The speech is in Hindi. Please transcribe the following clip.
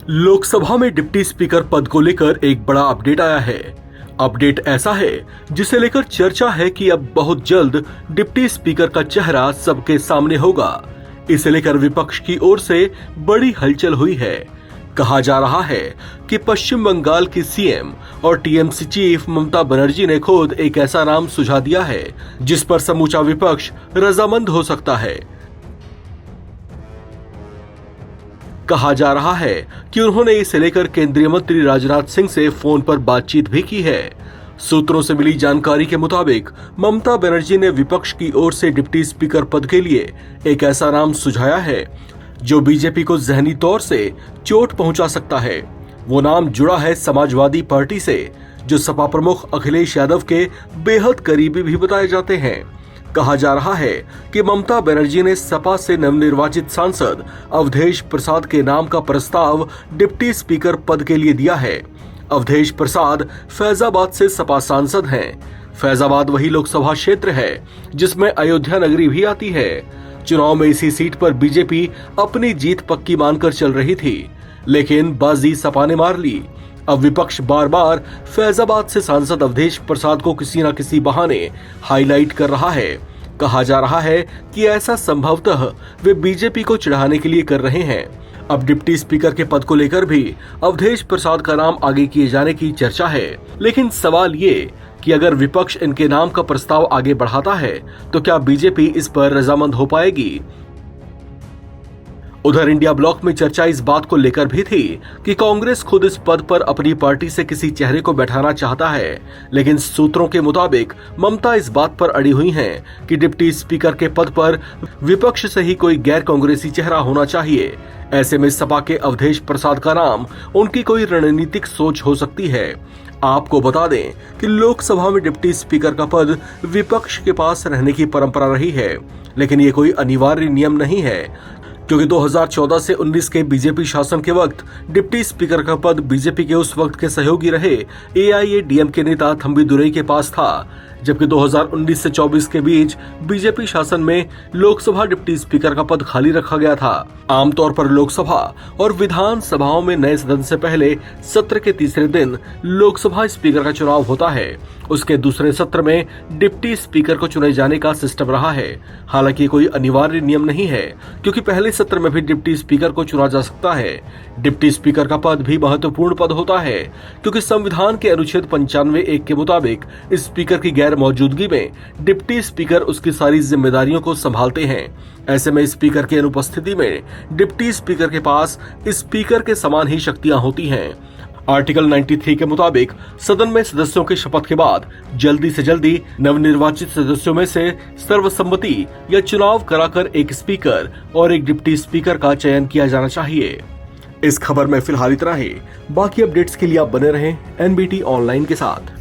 लोकसभा में डिप्टी स्पीकर पद को लेकर एक बड़ा अपडेट आया है। अपडेट ऐसा है जिसे लेकर चर्चा है कि अब बहुत जल्द डिप्टी स्पीकर का चेहरा सबके सामने होगा। इसे लेकर विपक्ष की ओर से बड़ी हलचल हुई है। कहा जा रहा है कि पश्चिम बंगाल की सीएम और टीएमसी चीफ ममता बनर्जी ने खुद एक ऐसा नाम सुझा दिया है जिस पर समूचा विपक्ष रजामंद हो सकता है। कहा जा रहा है कि उन्होंने इसे लेकर केंद्रीय मंत्री राजनाथ सिंह से फोन पर बातचीत भी की है। सूत्रों से मिली जानकारी के मुताबिक ममता बनर्जी ने विपक्ष की ओर से डिप्टी स्पीकर पद के लिए एक ऐसा नाम सुझाया है जो बीजेपी को जहनी तौर से चोट पहुंचा सकता है। वो नाम जुड़ा है समाजवादी पार्टी से, जो सपा प्रमुख अखिलेश यादव के बेहद करीबी भी बताए जाते हैं। कहा जा रहा है कि ममता बनर्जी ने सपा से नवनिर्वाचित सांसद अवधेश प्रसाद के नाम का प्रस्ताव डिप्टी स्पीकर पद के लिए दिया है। अवधेश प्रसाद फैजाबाद से सपा सांसद हैं। फैजाबाद वही लोकसभा क्षेत्र है जिसमें अयोध्या नगरी भी आती है। चुनाव में इसी सीट पर बीजेपी अपनी जीत पक्की मानकर चल रही थी, लेकिन बाजी सपा ने मार ली। अब विपक्ष बार बार फैजाबाद से सांसद अवधेश प्रसाद को किसी न किसी बहाने हाईलाइट कर रहा है। कहा जा रहा है कि ऐसा संभवतः वे बीजेपी को चिढ़ाने के लिए कर रहे हैं। अब डिप्टी स्पीकर के पद को लेकर भी अवधेश प्रसाद का नाम आगे किए जाने की चर्चा है, लेकिन सवाल ये कि अगर विपक्ष इनके नाम का प्रस्ताव आगे बढ़ाता है तो क्या बीजेपी इस पर रजामंद हो पाएगी? उधर इंडिया ब्लॉक में चर्चा इस बात को लेकर भी थी कि कांग्रेस खुद इस पद पर अपनी पार्टी से किसी चेहरे को बैठाना चाहता है, लेकिन सूत्रों के मुताबिक ममता इस बात पर अड़ी हुई हैं कि डिप्टी स्पीकर के पद पर विपक्ष से ही कोई गैर कांग्रेसी चेहरा होना चाहिए। ऐसे में सपा के अवधेश प्रसाद का नाम उनकी कोई रणनीतिक सोच हो सकती है। आपको बता दें कि लोकसभा में डिप्टी स्पीकर का पद विपक्ष के पास रहने की परंपरा रही है, लेकिन ये कोई अनिवार्य नियम नहीं है, क्योंकि 2014 से 19 के बीजेपी शासन के वक्त डिप्टी स्पीकर का पद बीजेपी के उस वक्त के सहयोगी रहे एआईएडीएमके नेता थंबी दुरई के पास था, जबकि 2019 से 24 के बीच बीजेपी शासन में लोकसभा डिप्टी स्पीकर का पद खाली रखा गया था। आमतौर पर लोकसभा और विधान सभाओं में नए सदन से पहले सत्र के तीसरे दिन लोकसभा स्पीकर का चुनाव होता है। उसके दूसरे सत्र में डिप्टी स्पीकर को चुने जाने का सिस्टम रहा है। हालांकि कोई अनिवार्य नियम नहीं है, क्योंकि पहले सत्र में भी डिप्टी स्पीकर को चुना जा सकता है। डिप्टी स्पीकर का पद भी महत्वपूर्ण पद होता है, क्योंकि संविधान के अनुच्छेद 95(1) के मुताबिक स्पीकर की गैर मौजूदगी में डिप्टी स्पीकर उसकी सारी जिम्मेदारियों को संभालते हैं। ऐसे में स्पीकर की अनुपस्थिति में डिप्टी स्पीकर के पास स्पीकर के समान ही शक्तियां होती हैं। आर्टिकल 93 के मुताबिक सदन में सदस्यों की शपथ के बाद जल्दी से जल्दी नवनिर्वाचित सदस्यों में से सर्वसम्मति या चुनाव कराकर एक स्पीकर और एक डिप्टी स्पीकर का चयन किया जाना चाहिए। इस खबर में फिलहाल इतना ही। बाकी अपडेट्स के लिए आप बने रहें एनबीटी ऑनलाइन के साथ।